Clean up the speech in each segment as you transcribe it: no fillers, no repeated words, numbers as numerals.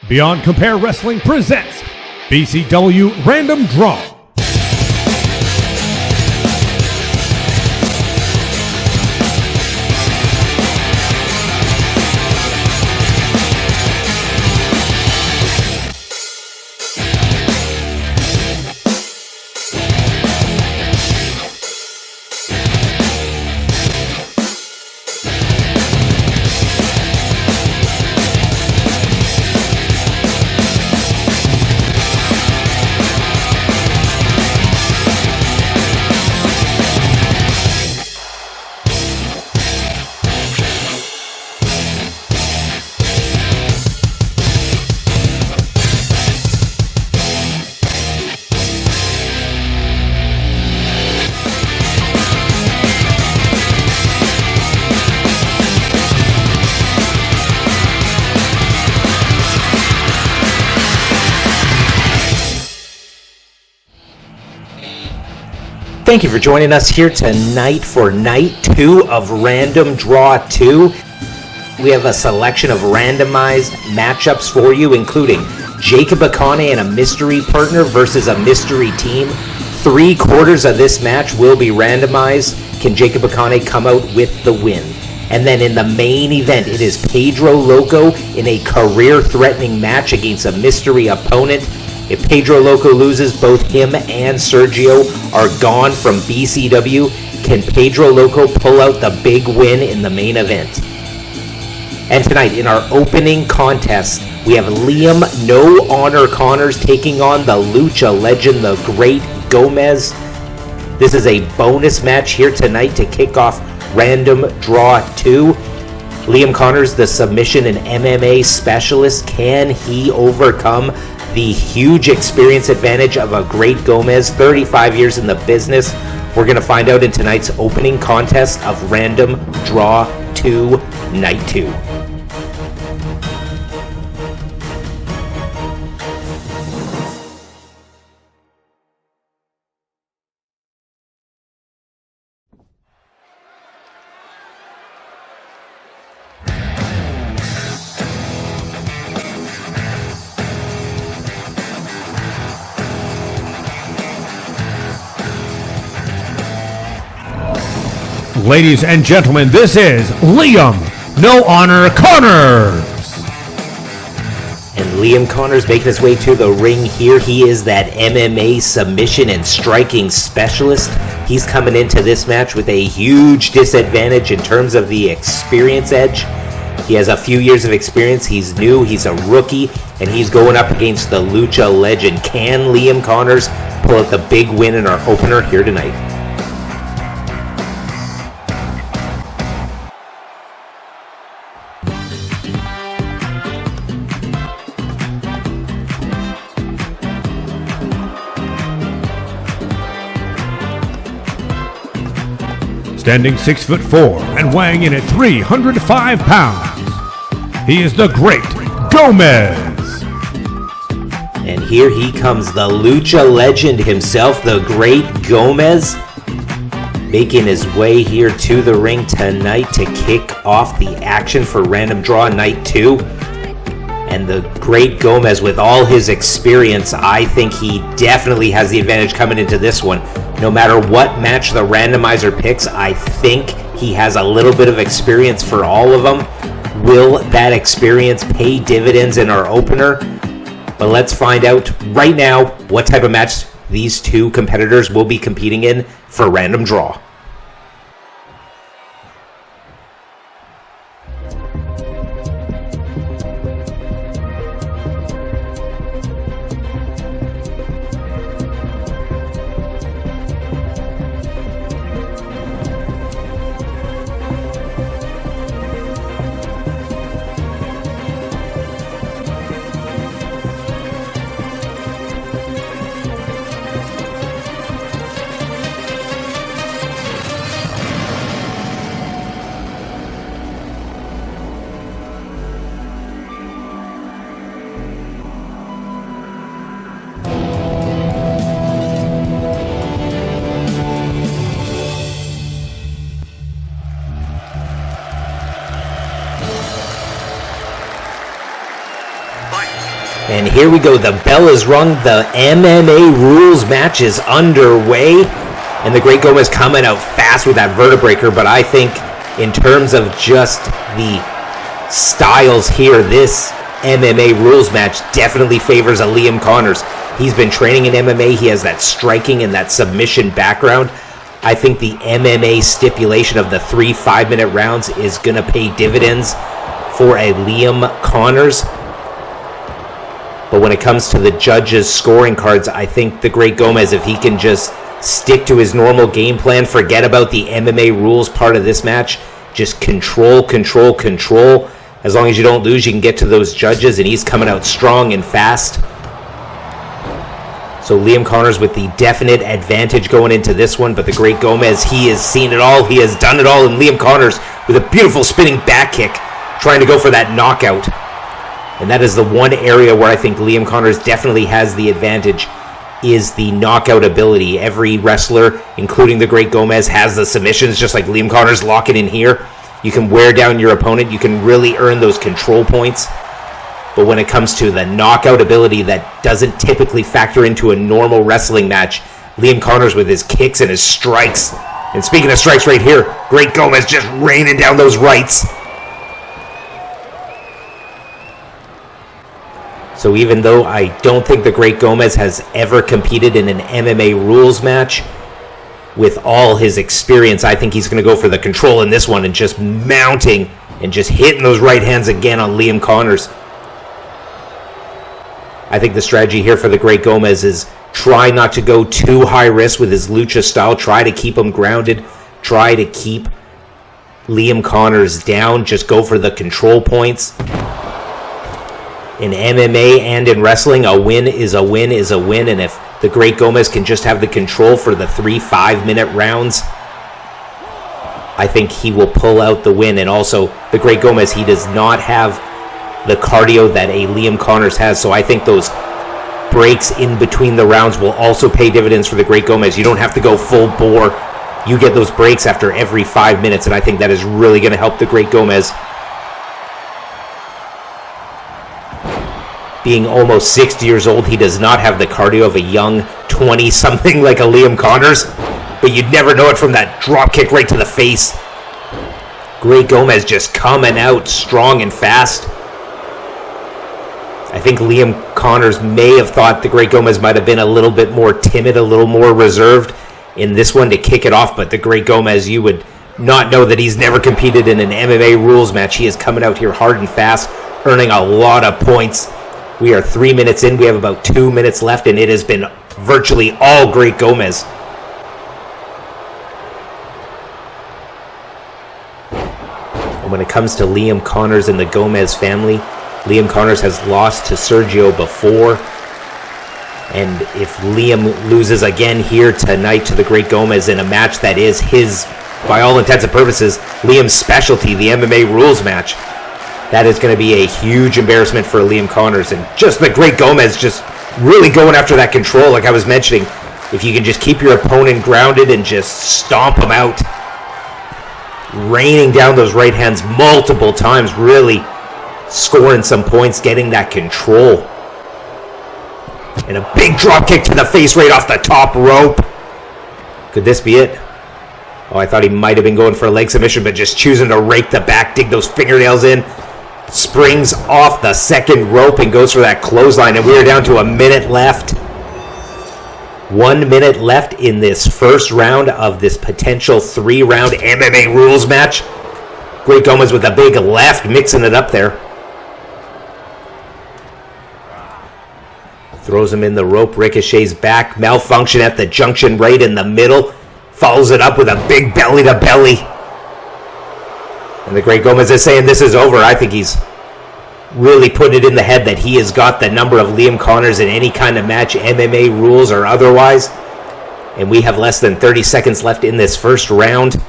Beyond Compare Wrestling presents BCW Random Draw. Thank you for joining us here tonight for Night 2 of Random Draw 2. We have a selection of randomized matchups for you, including Jacob Akane and a mystery partner versus a mystery team. 3/4 of this match will be randomized. Can Jacob Akane come out with the win? And then in the main event, it is Pedro Loco in a career-threatening match against a mystery opponent. If Pedro Loco loses, both him and Sergio are gone from BCW. Can Pedro Loco pull out the big win in the main event? And tonight, in our opening contest, we have Liam No Honor Connors taking on the Lucha legend, the Garett Gomez. This is a bonus match here tonight to kick off Random Draw 2. Liam Connors, the submission and MMA specialist, can he overcome the huge experience advantage of a Garett Gomez, 35 years in the business? We're going to find out in tonight's opening contest of Random Draw 2, Night 2. Ladies and gentlemen, this is Liam No Honor Connors. And Liam Connors making his way to the ring here. He is that MMA submission and striking specialist. He's coming into this match with a huge disadvantage in terms of the experience edge. He has a few years of experience. He's new, he's a rookie, and he's going up against the Lucha legend. Can Liam Connors pull out the big win in our opener here tonight? Standing 6'4" and weighing in at 305 pounds, he is the Garett Gomez. And here he comes, the Lucha legend himself, the Garett Gomez, making his way here to the ring tonight to kick off the action for Random Draw Night 2. And the Garett Gomez, with all his experience, I think he definitely has the advantage coming into this one. No matter what match the randomizer picks, I think he has a little bit of experience for all of them. Will that experience pay dividends in our opener? But let's find out right now what type of match these two competitors will be competing in for Random Draw. And here we go. The bell is rung. The MMA rules match is underway. And the Great Gomez coming out fast with that vertebraker. But I think in terms of just the styles here, this MMA rules match definitely favors a Liam Connors. He's been training in MMA. He has that striking and that submission background. I think the MMA stipulation of the 3 5-minute rounds is going to pay dividends for a Liam Connors. But when it comes to the judges' scoring cards, I think the Great Gomez, if he can just stick to his normal game plan, forget about the MMA rules part of this match, just control. As long as you don't lose, you can get to those judges, and he's coming out strong and fast. So Liam Connors with the definite advantage going into this one, but the Great Gomez, he has seen it all, he has done it all, and Liam Connors with a beautiful spinning back kick, trying to go for that knockout. And that is the one area where I think Liam Connors definitely has the advantage, is the knockout ability. Every wrestler, including the Great Gomez, has the submissions, just like Liam Connors. Lock it in here. You can wear down your opponent. You can really earn those control points. But when it comes to the knockout ability that doesn't typically factor into a normal wrestling match, Liam Connors with his kicks and his strikes. And speaking of strikes right here, Great Gomez just raining down those rights. So even though I don't think the Great Gomez has ever competed in an MMA rules match, with all his experience, I think he's going to go for the control in this one and just mounting and just hitting those right hands again on Liam Connors. I think the strategy here for the Great Gomez is try not to go too high risk with his lucha style. Try to keep him grounded. Try to keep Liam Connors down. Just go for the control points. In MMA and in wrestling, a win is a win is a win. And if the Great Gomez can just have the control for the 3 5-minute rounds, I think he will pull out the win. And also, the Great Gomez, he does not have the cardio that a Liam Connors has. So I think those breaks in between the rounds will also pay dividends for the Great Gomez. You don't have to go full bore. You get those breaks after every 5 minutes. And I think that is really going to help the Great Gomez. Being almost 60 years old, he does not have the cardio of a young 20-something like a Liam Connors. But you'd never know it from that drop kick right to the face. Great Gomez just coming out strong and fast. I think Liam Connors may have thought the Great Gomez might have been a little bit more timid, a little more reserved in this one to kick it off. But the Great Gomez, you would not know that he's never competed in an MMA rules match. He is coming out here hard and fast, earning a lot of points. We are 3 minutes in. We have about 2 minutes left, and it has been virtually all Great Gomez. And when it comes to Liam Connors and the Gomez family, Liam Connors has lost to Sergio before. And if Liam loses again here tonight to the Great Gomez in a match that is his, by all intents and purposes, Liam's specialty, the MMA rules match, that is going to be a huge embarrassment for Liam Connors. And just the Great Gomez just really going after that control, like I was mentioning. If you can just keep your opponent grounded and just stomp him out, raining down those right hands multiple times, really scoring some points, getting that control. And a big drop kick to the face right off the top rope. Could this be it? Oh, I thought he might have been going for a leg submission, but just choosing to rake the back, dig those fingernails in. Springs off the second rope and goes for that clothesline. And we are down to a minute left. 1 minute left in this first round of this potential 3-round MMA rules match. Great Gomez with a big left, mixing it up there. Throws him in the rope, ricochets back. Malfunction at the junction right in the middle. Follows it up with a big belly to belly. And the Great Gomez is saying this is over. I think he's really put it in the head that he has got the number of Liam Connors in any kind of match, MMA rules or otherwise. And we have less than 30 seconds left in this first round.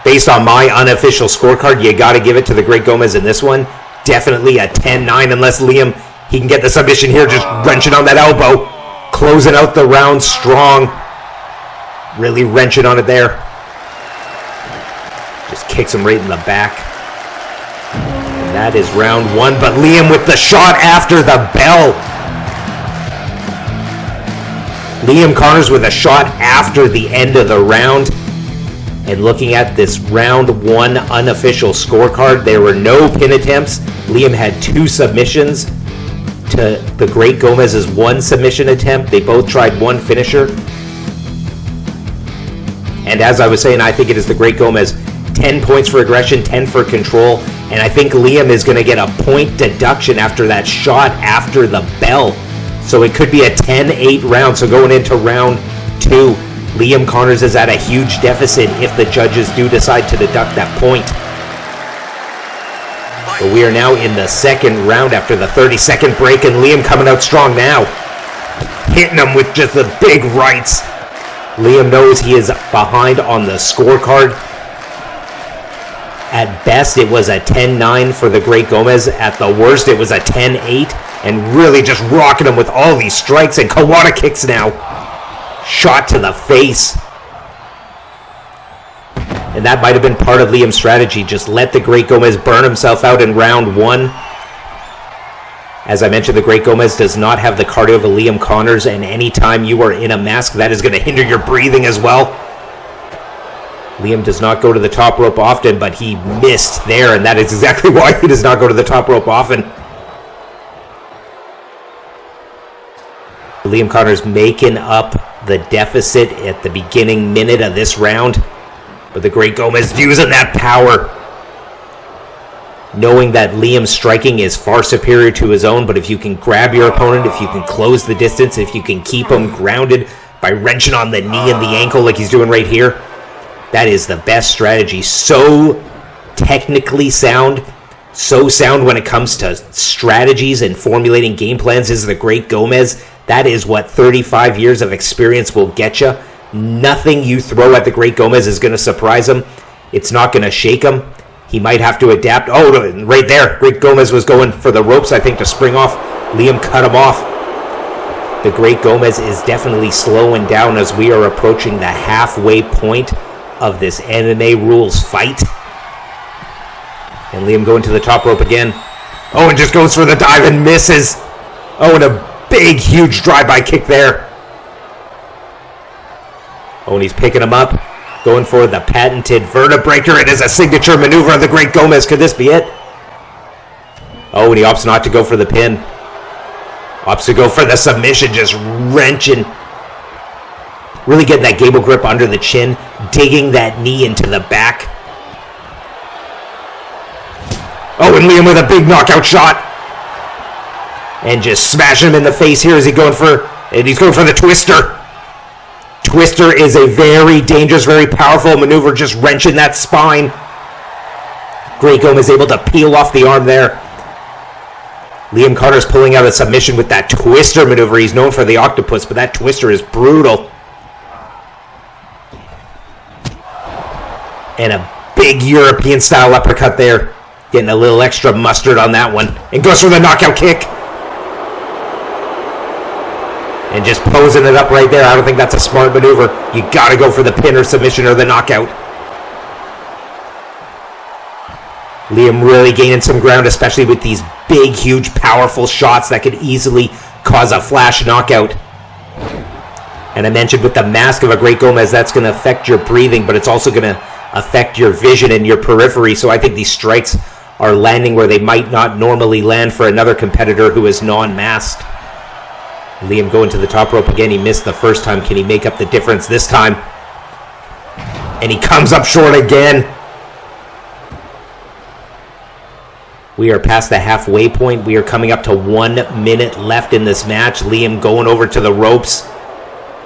Based on my unofficial scorecard, you got to give it to the Great Gomez in this one. Definitely a 10-9 unless Liam, he can get the submission here, just wrenching on that elbow. Closing out the round strong. Really wrenching on it there. Just kicks him right in the back. That is round one, but Liam with the shot after the bell. Liam Connors with a shot after the end of the round. And looking at this round one unofficial scorecard, there were no pin attempts. Liam had 2 submissions to the Great Gomez's 1 submission attempt. They both tried 1 finisher. And as I was saying, I think it is the Great Gomez. 10 points for aggression, 10 for control. And I think Liam is going to get a point deduction after that shot after the bell. So it could be a 10-8 round. So going into round 2, Liam Connors is at a huge deficit if the judges do decide to deduct that point. But we are now in the second round after the 30-second break, and Liam coming out strong now. Hitting him with just the big rights. Liam knows he is behind on the scorecard. At best, it was a 10-9 for the Great Gomez. At the worst, it was a 10-8. And really just rocking him with all these strikes and Kawada kicks now. Shot to the face. And that might have been part of Liam's strategy. Just let the Great Gomez burn himself out in round 1. As I mentioned, the Great Gomez does not have the cardio of a Liam Connors. And anytime you are in a mask, that is going to hinder your breathing as well. Liam does not go to the top rope often, but he missed there, and that is exactly why he does not go to the top rope often. Liam Connors making up the deficit at the beginning minute of this round, but the Great Gomez using that power, knowing that Liam's striking is far superior to his own. But if you can grab your opponent, if you can close the distance, if you can keep him grounded by wrenching on the knee and the ankle like he's doing right here, that is the best strategy. So technically sound, so sound when it comes to strategies and formulating game plans is the Great Gomez. That is what 35 years of experience will get you. Nothing you throw at the Great Gomez is going to surprise him. It's not going to shake him. He might have to adapt. Oh, right there. Great Gomez was going for the ropes, I think, to spring off. Liam cut him off. The Great Gomez is definitely slowing down as we are approaching the halfway point of this MMA rules fight. And Liam going to the top rope again. Oh, and just goes for the dive and misses. Oh, and a big, huge drive-by kick there. Oh, and he's picking him up. Going for the patented vertebreaker. It is a signature maneuver of the Great Gomez. Could this be it? Oh, and he opts not to go for the pin. Opts to go for the submission, just wrenching. Really getting that gable grip under the chin, digging that knee into the back. Oh, and Liam with a big knockout shot. And just smashing him in the face here as he's going for the twister. Twister is a very dangerous, very powerful maneuver, just wrenching that spine. Great Gomez able to peel off the arm there. Liam Connors pulling out a submission with that twister maneuver. He's known for the octopus, but that twister is brutal. And a big European-style uppercut there. Getting a little extra mustard on that one. And goes for the knockout kick. And just posing it up right there. I don't think that's a smart maneuver. You got to go for the pin or submission or the knockout. Liam really gaining some ground, especially with these big, huge, powerful shots that could easily cause a flash knockout. And I mentioned with the mask of a Great Gomez, that's going to affect your breathing, but it's also going to affect your vision and your periphery. So I think these strikes are landing where they might not normally land for another competitor who is non-masked. Liam going to the top rope again. He missed the first time. Can he make up the difference this time? And he comes up short again. We are past the halfway point. We are coming up to 1 minute left in this match. Liam going over to the ropes,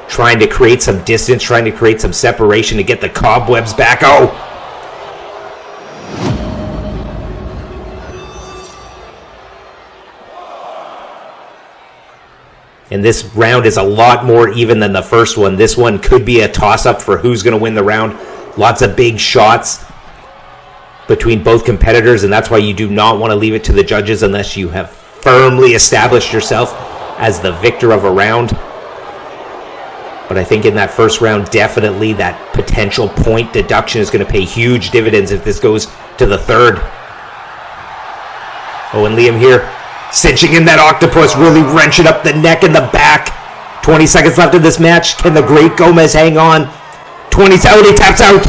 trying to create some distance, trying to create some separation to get the cobwebs back. Oh! And this round is a lot more even than the first one. This one could be a toss-up for who's going to win the round. Lots of big shots between both competitors, and that's why you do not want to leave it to the judges unless you have firmly established yourself as the victor of a round. But I think in that first round, definitely that potential point deduction is going to pay huge dividends if this goes to the third. Oh, and Liam here, cinching in that octopus, really wrenching up the neck and the back. 20 seconds left in this match. Can the Great Gomez hang on? 20 out, he taps out.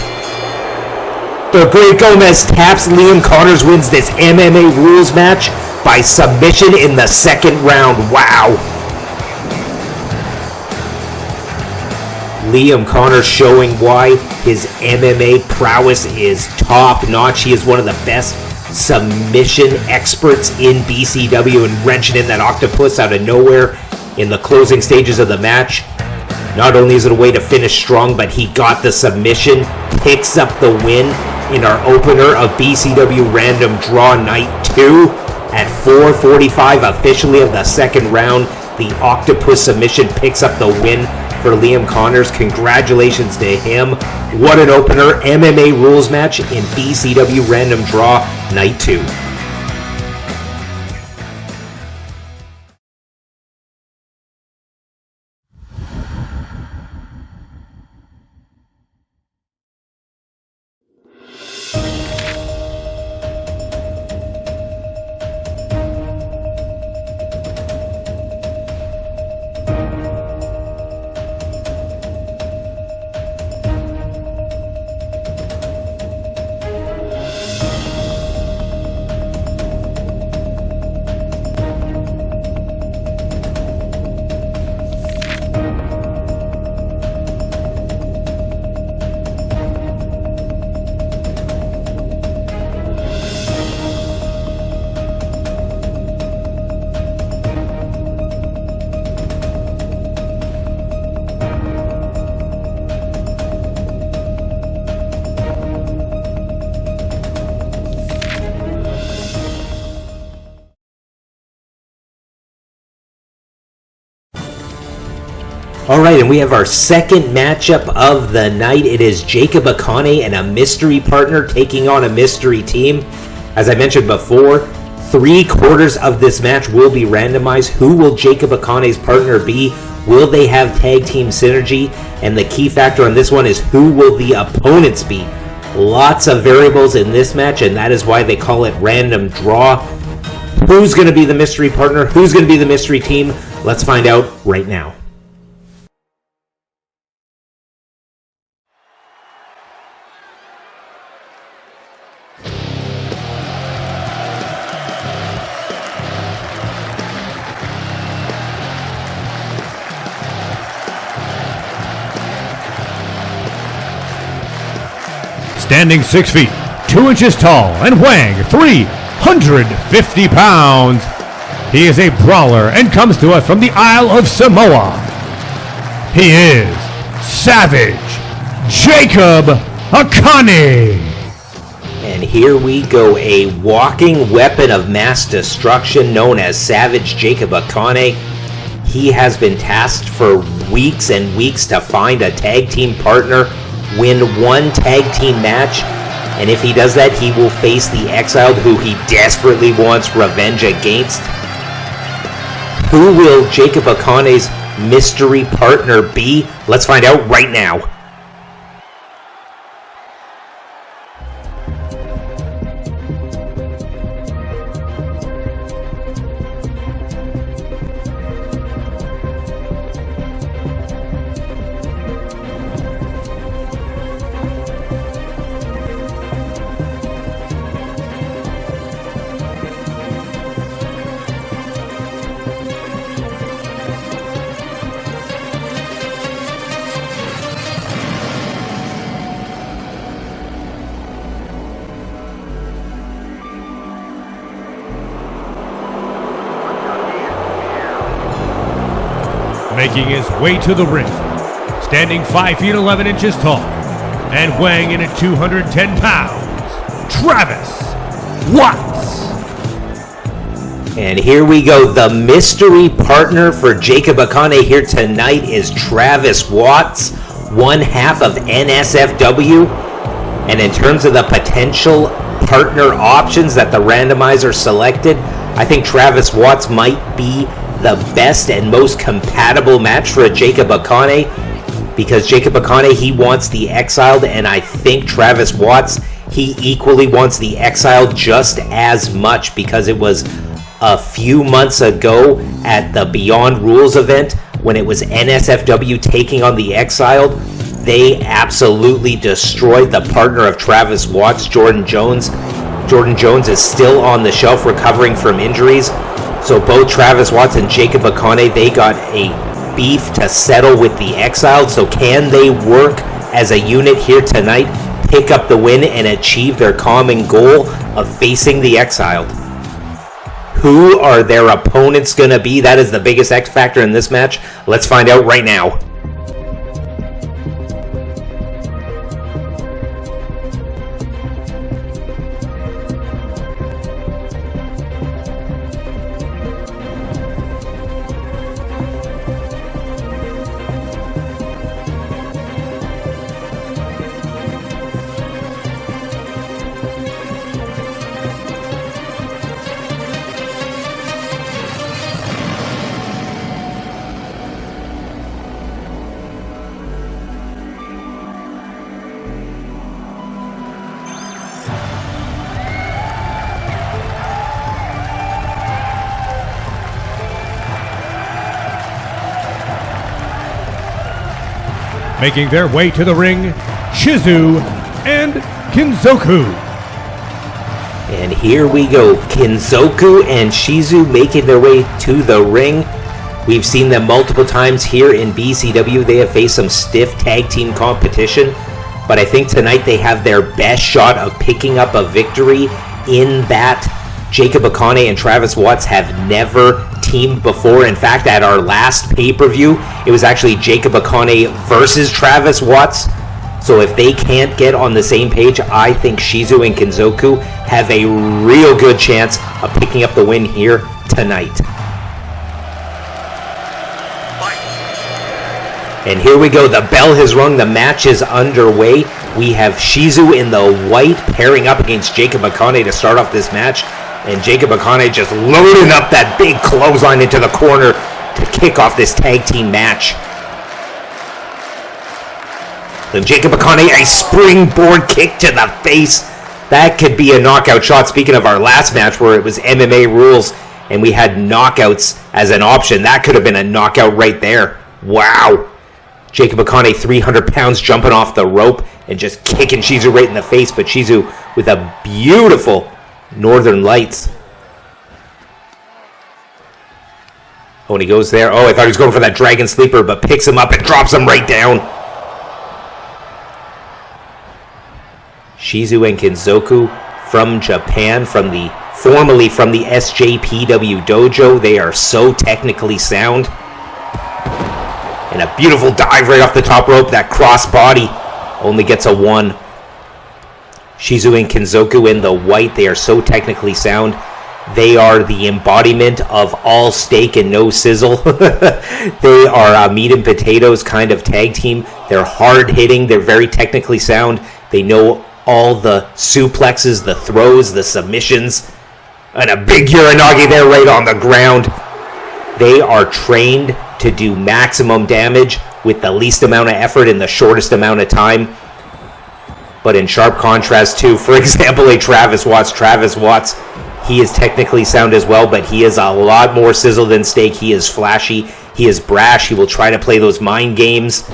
The Great Gomez taps Liam Connors, wins this MMA rules match by submission in the second round. Wow. Liam Connors showing why his MMA prowess is top notch. He is one of the best submission experts in BCW, and wrenching in that octopus out of nowhere in the closing stages of the match. Not only is it a way to finish strong, but he got the submission, picks up the win in our opener of BCW Random Draw Night 2 at 4:45 officially of the second round. The octopus submission picks up the win for Liam Connors. Congratulations to him. What an opener MMA rules match in BCW Random Draw Night 2. All right, and we have our second matchup of the night. It is Jacob Akane and a mystery partner taking on a mystery team. As I mentioned before, 3/4 of this match will be randomized. Who will Jacob Akane's partner be? Will they have tag team synergy? And the key factor on this one is who will the opponents be? Lots of variables in this match, and that is why they call it random draw. Who's going to be the mystery partner? Who's going to be the mystery team? Let's find out right now. Standing 6 feet, 2 inches tall, and weighing 350 pounds. He is a brawler and comes to us from the Isle of Samoa. He is Savage Jacob Akane. And here we go, a walking weapon of mass destruction known as Savage Jacob Akane. He has been tasked for weeks and weeks to find a tag team partner, win one tag team match, and if he does that, he will face the Exiled, who he desperately wants revenge against. Who will Jacob Akane's mystery partner be? Let's find out right now. Making his way to the ring, standing 5 feet 11 inches tall, and weighing in at 210 pounds, Travis Watts. And here we go, the mystery partner for Jacob Akane here tonight is Travis Watts, one half of NSFW. And in terms of the potential partner options that the randomizer selected, I think Travis Watts might be the best and most compatible match for Jacob Akane, because Jacob Akane, he wants the Exiled, and I think Travis Watts, he equally wants the Exiled just as much, because it was a few months ago at the Beyond Rules event when it was NSFW taking on the Exiled. They absolutely destroyed the partner of Travis Watts, Jordan Jones. Jordan Jones is still on the shelf recovering from injuries. So both Travis Watts and Jacob Akane, they got a beef to settle with the Exiled. So can they work as a unit here tonight, pick up the win, and achieve their common goal of facing the Exiled? Who are their opponents going to be? That is the biggest X factor in this match. Let's find out right now. Making their way to the ring, Shizu and Kinzoku. And here we go, Kinzoku and Shizu making their way to the ring. We've seen them multiple times here in BCW. They have faced some stiff tag team competition, but I think tonight they have their best shot of picking up a victory in that Jacob Akane and Travis Watts have never teamed before. In fact, at our last pay-per-view, it was actually Jacob Akane versus Travis Watts. So if they can't get on the same page, I think Shizu and Kinzoku have a real good chance of picking up the win here tonight. And here we go, the bell has rung, the match is underway. We have Shizu in the white pairing up against Jacob Akane to start off this match. And Jacob Akane just loading up that big clothesline into the corner to kick off this tag team match. Then Jacob Akane, a springboard kick to the face. That could be a knockout shot. Speaking of our last match where it was MMA rules and we had knockouts as an option, that could have been a knockout right there. Wow. Jacob Akane, 300 pounds, jumping off the rope and just kicking Shizu right in the face. But Shizu with a beautiful Northern Lights. Oh, and he goes there. Oh, I thought he was going for that Dragon Sleeper, but picks him up and drops him right down. Shizu and Kinzoku from Japan, formerly from the SJPW dojo. They are so technically sound. And a beautiful dive right off the top rope. That cross body only gets a 1. Shizu and Kinzoku in the white, they are so technically sound. They are the embodiment of all steak and no sizzle. They are a meat and potatoes kind of tag team. They're hard hitting, they're very technically sound. They know all the suplexes, the throws, the submissions. And a big Uranagi there right on the ground. They are trained to do maximum damage with the least amount of effort in the shortest amount of time. But in sharp contrast to, for example, a Travis Watts. Travis Watts, he is technically sound as well, but he is a lot more sizzle than steak. He is flashy. He is brash. He will try to play those mind games.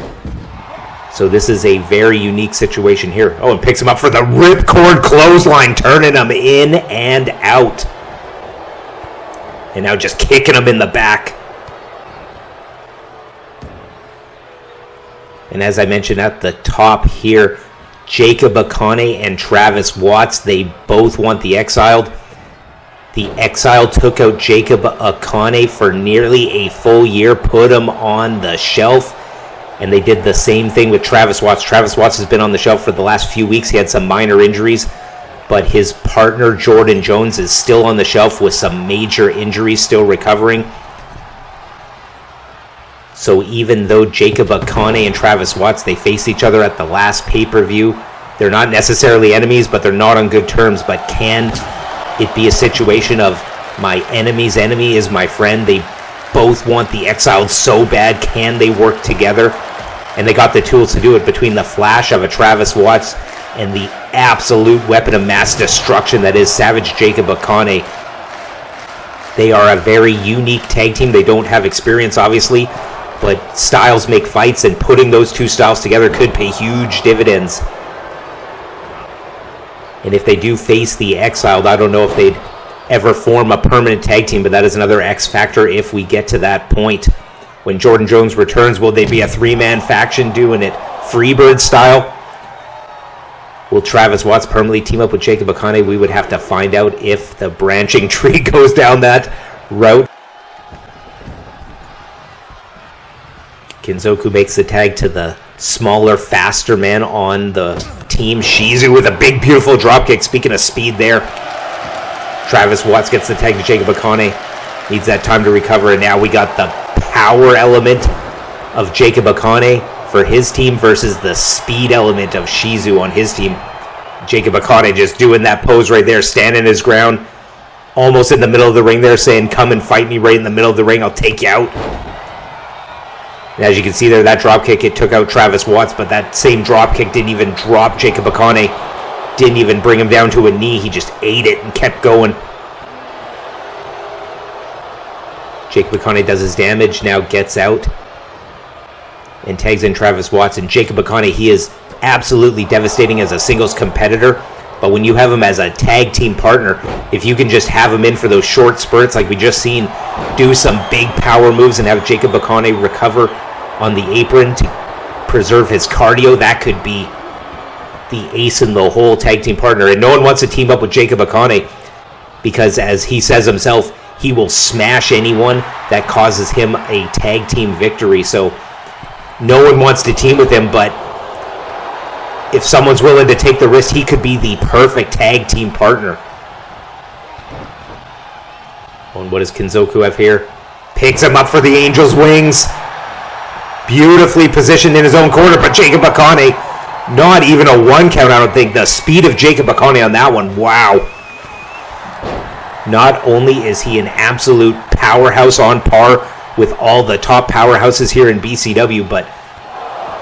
So this is a very unique situation here. Oh, and picks him up for the ripcord clothesline, turning him in and out. And now just kicking him in the back. And as I mentioned at the top here, Jacob Akane and Travis Watts, they both want the Exiled. The Exiled took out Jacob Akane for nearly a full year, put him on the shelf, and they did the same thing with Travis Watts. Travis Watts has been on the shelf for the last few weeks. He had some minor injuries, but his partner Jordan Jones is still on the shelf with some major injuries, still recovering. So even though Jacob Akane and Travis Watts, they faced each other at the last pay-per-view, they're not necessarily enemies, but they're not on good terms. But can it be a situation of my enemy's enemy is my friend? They both want the Exiled so bad. Can they work together? And they got the tools to do it between the flash of a Travis Watts and the absolute weapon of mass destruction that is Savage Jacob Akane. They are a very unique tag team. They don't have experience, obviously, but styles make fights, and putting those two styles together could pay huge dividends. And if they do face the Exiled, I don't know if they'd ever form a permanent tag team, but that is another X factor if we get to that point. When Jordan Jones returns, will they be a three-man faction doing it Freebird style? Will Travis Watts permanently team up with Jacob Akane? We would have to find out if the branching tree goes down that route. Kinzoku makes the tag to the smaller, faster man on the team, Shizu, with a big, beautiful dropkick. Speaking of speed there, Travis Watts gets the tag to Jacob Akane. Needs that time to recover, and now we got the power element of Jacob Akane for his team versus the speed element of Shizu on his team. Jacob Akane just doing that pose right there, standing his ground, almost in the middle of the ring there, saying, "Come and fight me right in the middle of the ring, I'll take you out." And as you can see there, that dropkick, it took out Travis Watts, but that same dropkick didn't even drop Jacob Akane. Didn't even bring him down to a knee. He just ate it and kept going. Jacob Akane does his damage, now gets out and tags in Travis Watts. And Jacob Akane, he is absolutely devastating as a singles competitor, but when you have him as a tag team partner, if you can just have him in for those short spurts like we just seen, do some big power moves and have Jacob Akane recover on the apron to preserve his cardio, that could be the ace in the whole tag team partner. And no one wants to team up with Jacob Akane because, as he says himself, he will smash anyone that causes him a tag team victory. So no one wants to team with him, but if someone's willing to take the risk, he could be the perfect tag team partner. And what does Kinzoku have here? Picks him up for the Angel's Wings. Beautifully positioned in his own corner, but Jacob Akane, not even a one count, I don't think. The speed of Jacob Akane on that one, wow. Not only is he an absolute powerhouse on par with all the top powerhouses here in BCW, but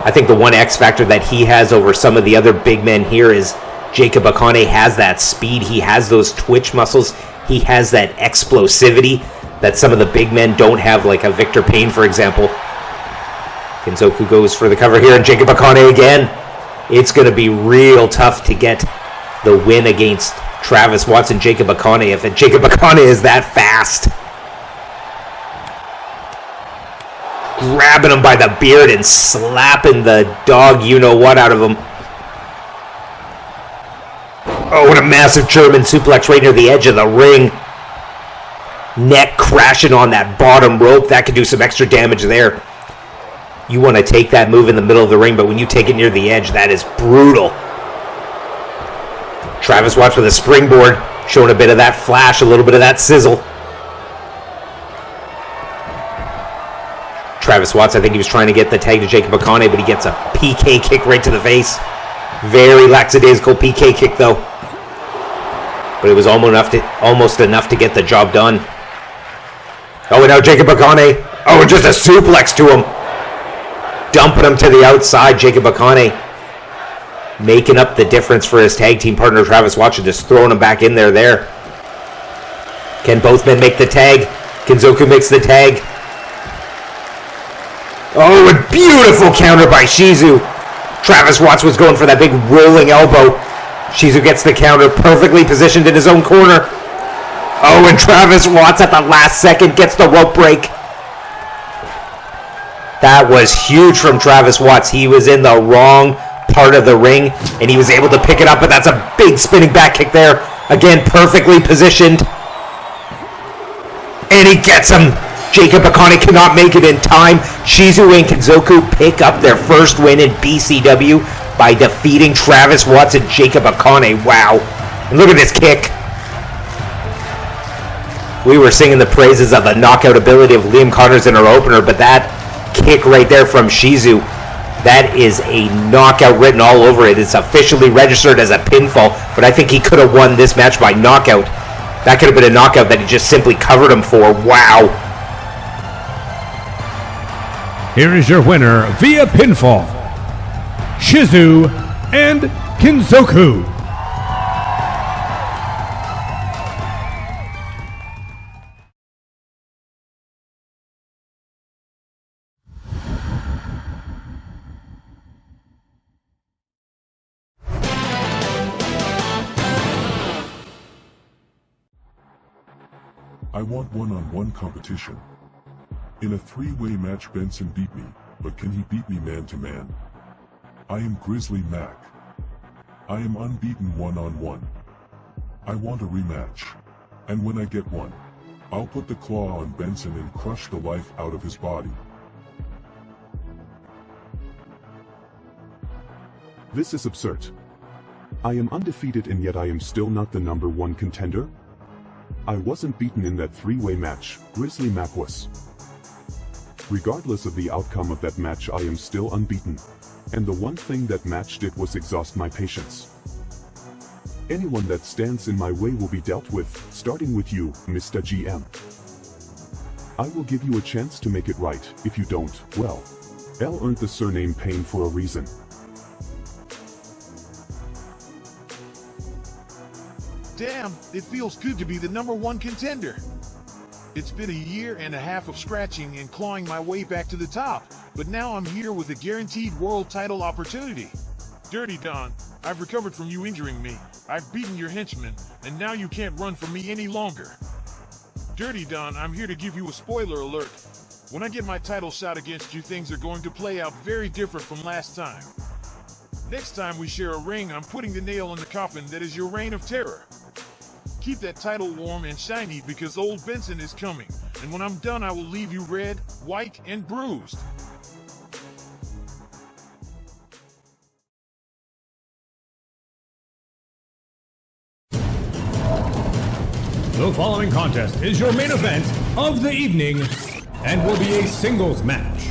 I think the one X factor that he has over some of the other big men here is Jacob Akane has that speed. He has those twitch muscles. He has that explosivity that some of the big men don't have, like a Victor Payne, for example. Kinzoku goes for the cover here, and Jacob Akane again. It's going to be real tough to get the win against Travis Watts and Jacob Akane if Jacob Akane is that fast. Grabbing him by the beard and slapping the dog you-know-what out of him. Oh, what a massive German suplex right near the edge of the ring. Neck crashing on that bottom rope. That could do some extra damage there. You want to take that move in the middle of the ring, but when you take it near the edge, that is brutal. Travis Watts with a springboard, showing a bit of that flash, a little bit of that sizzle. Travis Watts, I think he was trying to get the tag to Jacob Akane, but he gets a PK kick right to the face. Very lackadaisical PK kick, though. But it was almost enough to get the job done. Oh, and now Jacob Akane. Oh, and just a suplex to him. Dumping him to the outside. Jacob Akane making up the difference for his tag team partner, Travis Watts, and just throwing him back in there. Can both men make the tag? Kinzoku makes the tag. Oh, a beautiful counter by Shizu. Travis Watts was going for that big rolling elbow. Shizu gets the counter, perfectly positioned in his own corner. Oh, and Travis Watts at the last second gets the rope break. That was huge from Travis Watts. He was in the wrong part of the ring, and he was able to pick it up, but that's a big spinning back kick there. Again, perfectly positioned. And he gets him. Jacob Akane cannot make it in time. Shizu and Kinzoku pick up their first win in BCW by defeating Travis Watts and Jacob Akane. Wow. And look at this kick. We were singing the praises of the knockout ability of Liam Connors in our opener, but that kick right there from Shizu, that is a knockout written all over it. It's officially registered as a pinfall, but I think he could have won this match by knockout. That could have been a knockout that he just simply covered him for. Wow. Here is your winner via pinfall, Shizu and Kinzoku. I want one-on-one competition. In a three-way match, Benson beat me, but can he beat me man-to-man? I am Grizzly Mac. I am unbeaten one-on-one. I want a rematch. And when I get one, I'll put the claw on Benson and crush the life out of his body. This is absurd. I am undefeated and yet I am still not the #1 contender? I wasn't beaten in that three-way match, Grizzly Mac was. Regardless of the outcome of that match, I am still unbeaten. And the one thing that match did was exhaust my patience. Anyone that stands in my way will be dealt with, starting with you, Mr. GM. I will give you a chance to make it right. If you don't, well, L earned the surname Payne for a reason. Damn, it feels good to be the #1 contender. It's been a year and a half of scratching and clawing my way back to the top, but now I'm here with a guaranteed world title opportunity. Dirty Don, I've recovered from you injuring me. I've beaten your henchmen, and now you can't run from me any longer. Dirty Don, I'm here to give you a spoiler alert. When I get my title shot against you, things are going to play out very different from last time. Next time we share a ring, I'm putting the nail in the coffin that is your reign of terror. Keep that title warm and shiny because old Benson is coming, and when I'm done I will leave you red, white, and bruised. The following contest is your main event of the evening and will be a singles match.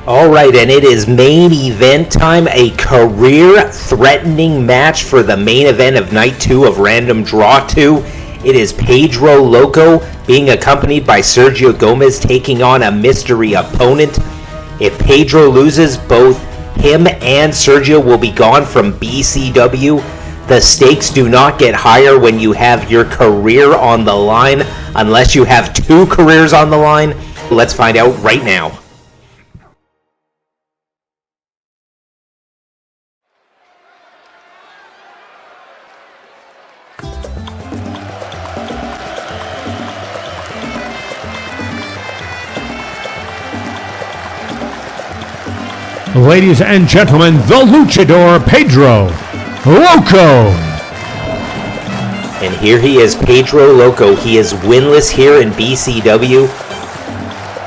Alright, and it is main event time, a career-threatening match for the main event of Night 2 of Random Draw 2. It is Pedro Loco being accompanied by Sergio Gomez taking on a mystery opponent. If Pedro loses, both him and Sergio will be gone from BCW. The stakes do not get higher when you have your career on the line, unless you have two careers on the line. Let's find out right now. Ladies and gentlemen, the luchador Pedro Loco. And here he is, Pedro Loco. He is winless here in BCW.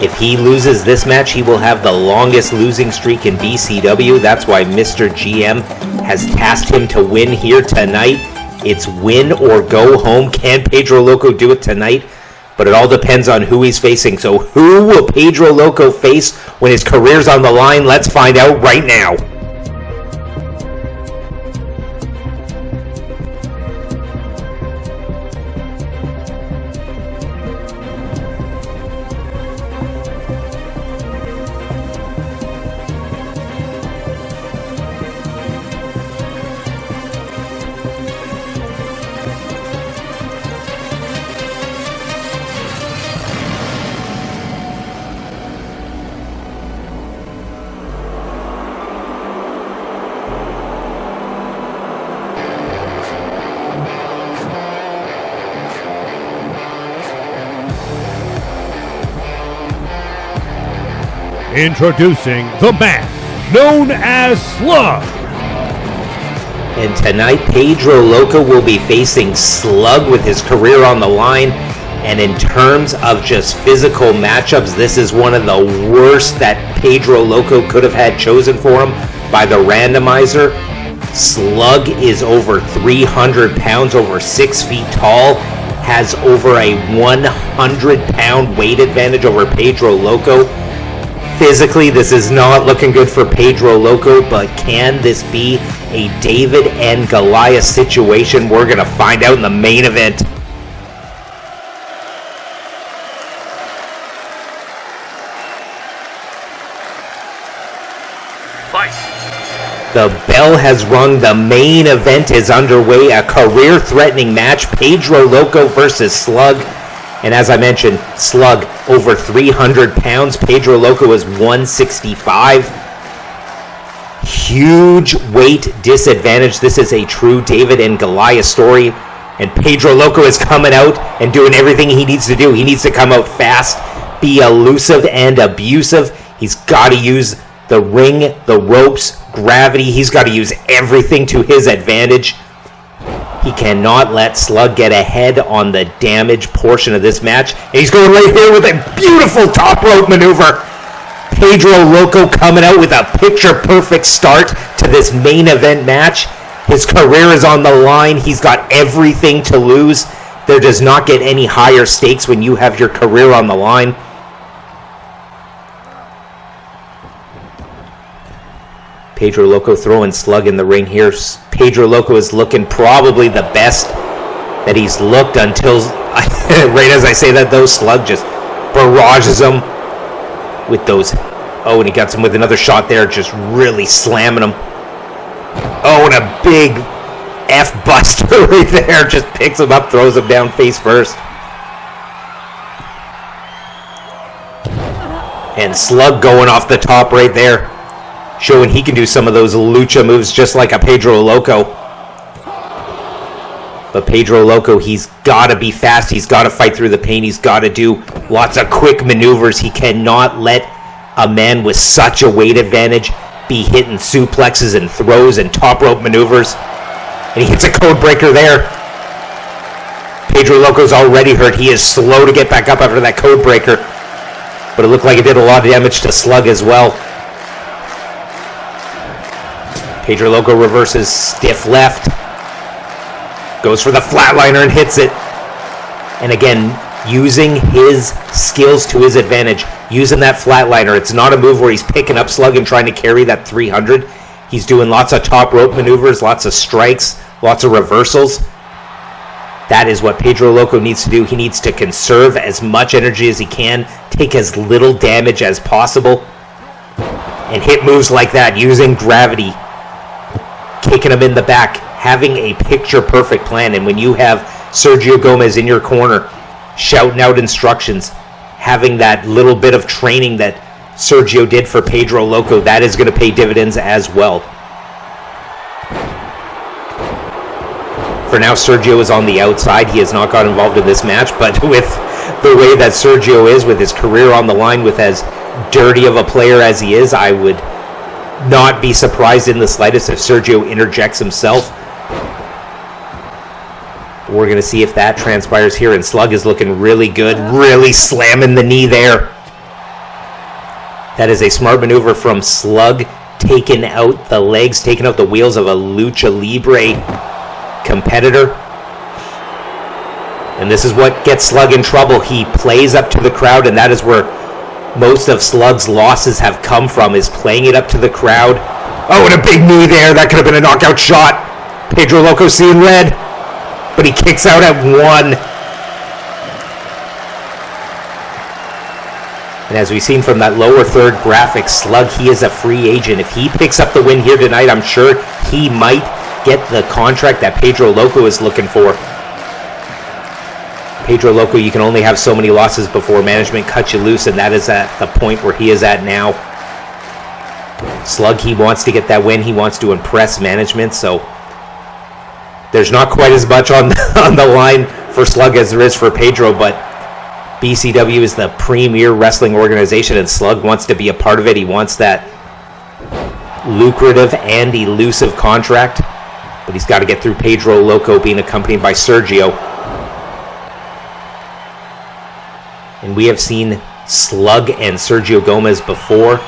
If he loses this match, he will have the longest losing streak in BCW. That's why Mr. GM has tasked him to win here tonight. It's win or go home. Can Pedro Loco do it tonight? But it all depends on who he's facing. So who will Pedro Loco face when his career's on the line? Let's find out right now. Introducing the man known as Slug. And tonight, Pedro Loco will be facing Slug with his career on the line. And in terms of just physical matchups, this is one of the worst that Pedro Loco could have had chosen for him by the randomizer. Slug is over 300 pounds, over 6 feet tall, has over a 100-pound weight advantage over Pedro Loco. Physically, this is not looking good for Pedro Loco, but can this be a David and Goliath situation? We're going to find out in the main event. Fight. The bell has rung. The main event is underway. A career-threatening match. Pedro Loco versus Slug. And as I mentioned, Slug over 300 pounds. Pedro Loco is 165. Huge weight disadvantage. This is a true David and Goliath story. And Pedro Loco is coming out and doing everything he needs to do. He needs to come out fast, be elusive and abusive. He's got to use the ring, the ropes, gravity. He's got to use everything to his advantage. He cannot let Slug get ahead on the damage portion of this match. And he's going right here with a beautiful top rope maneuver. Pedro Loco coming out with a picture-perfect start to this main event match. His career is on the line. He's got everything to lose. There does not get any higher stakes when you have your career on the line. Pedro Loco throwing Slug in the ring here. Pedro Loco is looking probably the best that he's looked until, right as I say that, though, Slug just barrages him with those. Oh, and he gets him with another shot there, just really slamming him. Oh, and a big F-buster right there. Just picks him up, throws him down face first. And Slug going off the top right there, showing he can do some of those lucha moves just like a Pedro Loco. But Pedro Loco, he's got to be fast. He's got to fight through the pain. He's got to do lots of quick maneuvers. He cannot let a man with such a weight advantage be hitting suplexes and throws and top rope maneuvers. And he hits a code breaker there. Pedro Loco's already hurt. He is slow to get back up after that code breaker. But it looked like it did a lot of damage to Slug as well. Pedro Loco reverses, stiff left. Goes for the flatliner and hits it. And again, using his skills to his advantage. Using that flatliner. It's not a move where he's picking up Slug and trying to carry that 300. He's doing lots of top rope maneuvers, lots of strikes, lots of reversals. That is what Pedro Loco needs to do. He needs to conserve as much energy as he can, take as little damage as possible, and hit moves like that using gravity, kicking him in the back, having a picture-perfect plan. And when you have Sergio Gomez in your corner, shouting out instructions, having that little bit of training that Sergio did for Pedro Loco, that is going to pay dividends as well. For now, Sergio is on the outside. He has not got involved in this match, but with the way that Sergio is, with his career on the line, with as dirty of a player as he is, I would not be surprised in the slightest if Sergio interjects himself. We're going to see if that transpires here, and Slug is looking really good, really slamming the knee there. That is a smart maneuver from Slug, taking out the legs, taking out the wheels of a Lucha Libre competitor. And this is what gets Slug in trouble. He plays up to the crowd, and that is where most of Slug's losses have come from, is playing it up to the crowd. Oh, and a big knee there. That could have been a knockout shot. Pedro Loco seeing red, but he kicks out at one. And as we've seen from that lower third graphic, Slug, he is a free agent. If he picks up the win here tonight, I'm sure he might get the contract that Pedro Loco is looking for. Pedro Loco, you can only have so many losses before management cuts you loose, and that is at the point where he is at now. Slug, he wants to get that win. He wants to impress management, so there's not quite as much on the line for Slug as there is for Pedro, but BCW is the premier wrestling organization, and Slug wants to be a part of it. He wants that lucrative and elusive contract, but he's got to get through Pedro Loco being accompanied by Sergio. And we have seen Slug and Sergio Gomez before.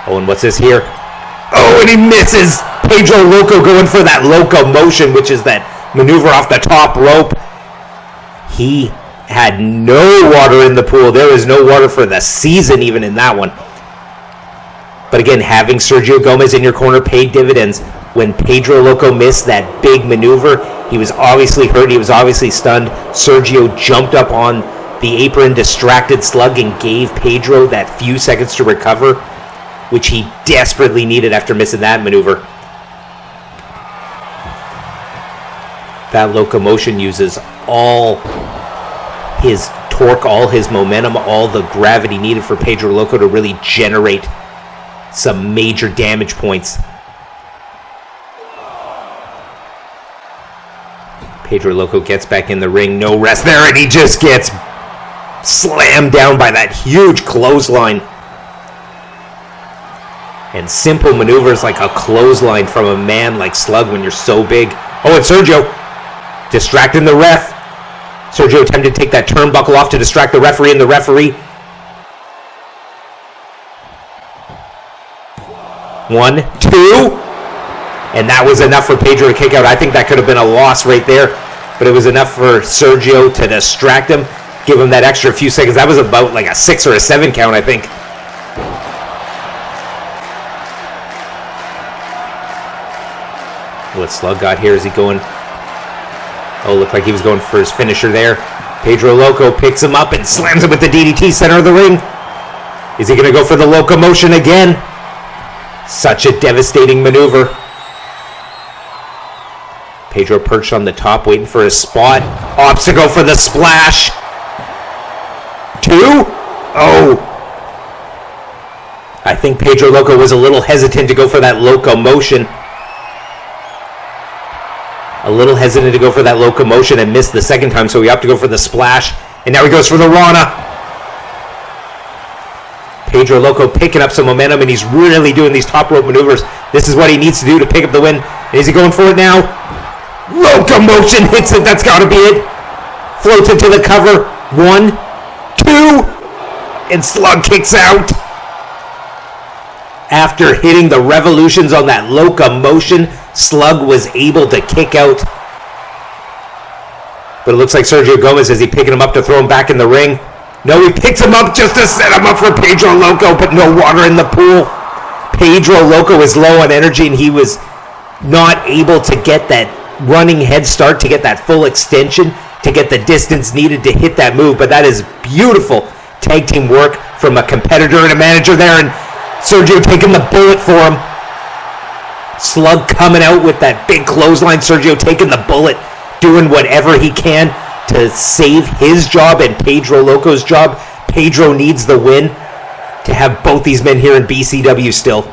Oh, and what's this here? Oh, and he misses! Pedro Loco going for that locomotion, which is that maneuver off the top rope. He had no water in the pool. There was no water for the season even in that one. But again, having Sergio Gomez in your corner paid dividends. When Pedro Loco missed that big maneuver, he was obviously hurt. He was obviously stunned. Sergio jumped up on the apron, distracted Slug, and gave Pedro that few seconds to recover. which he desperately needed after missing that maneuver. That locomotion uses all his torque, all his momentum, all the gravity needed for Pedro Loco to really generate some major damage points. Pedro Loco gets back in the ring, no rest there, and he just gets slammed down by that huge clothesline. And simple maneuvers like a clothesline from a man like Slug when you're so big. Oh, and Sergio distracting the ref. Sergio attempted to take that turnbuckle off to distract the referee, and the referee. 1, 2. And that was enough for Pedro to kick out. I think that could have been a loss right there. But it was enough for Sergio to distract him, give him that extra few seconds. That was about like a 6 or a 7 count, I think. What Slug got here? Is he going? Oh, looked like he was going for his finisher there. Pedro Loco picks him up and slams him with the DDT, center of the ring. Is he going to go for the locomotion again? Such a devastating maneuver. Pedro perched on the top, waiting for his spot. Opts to go for the splash. 2. Oh. I think Pedro Loco was a little hesitant to go for that locomotion. A little hesitant to go for that locomotion and missed the second time, so he opted to go for the splash. And now he goes for the Rana. Pedro Loco picking up some momentum, and he's really doing these top rope maneuvers. This is what he needs to do to pick up the win. Is he going for it now? Locomotion hits it. That's got to be it. Floats into the cover. 1, 2. And Slug kicks out. After hitting the revolutions on that locomotion, Slug was able to kick out. But it looks like Sergio Gomez, is he picking him up to throw him back in the ring? No, he picks him up just to set him up for Pedro Loco, but no water in the pool. Pedro Loco is low on energy, and he was not able to get that running head start, to get that full extension, to get the distance needed to hit that move. But that is beautiful tag team work from a competitor and a manager there, and Sergio taking the bullet for him. Slug coming out with that big clothesline. Sergio taking the bullet, doing whatever he can to save his job and Pedro Loco's job. Pedro needs the win to have both these men here in BCW still.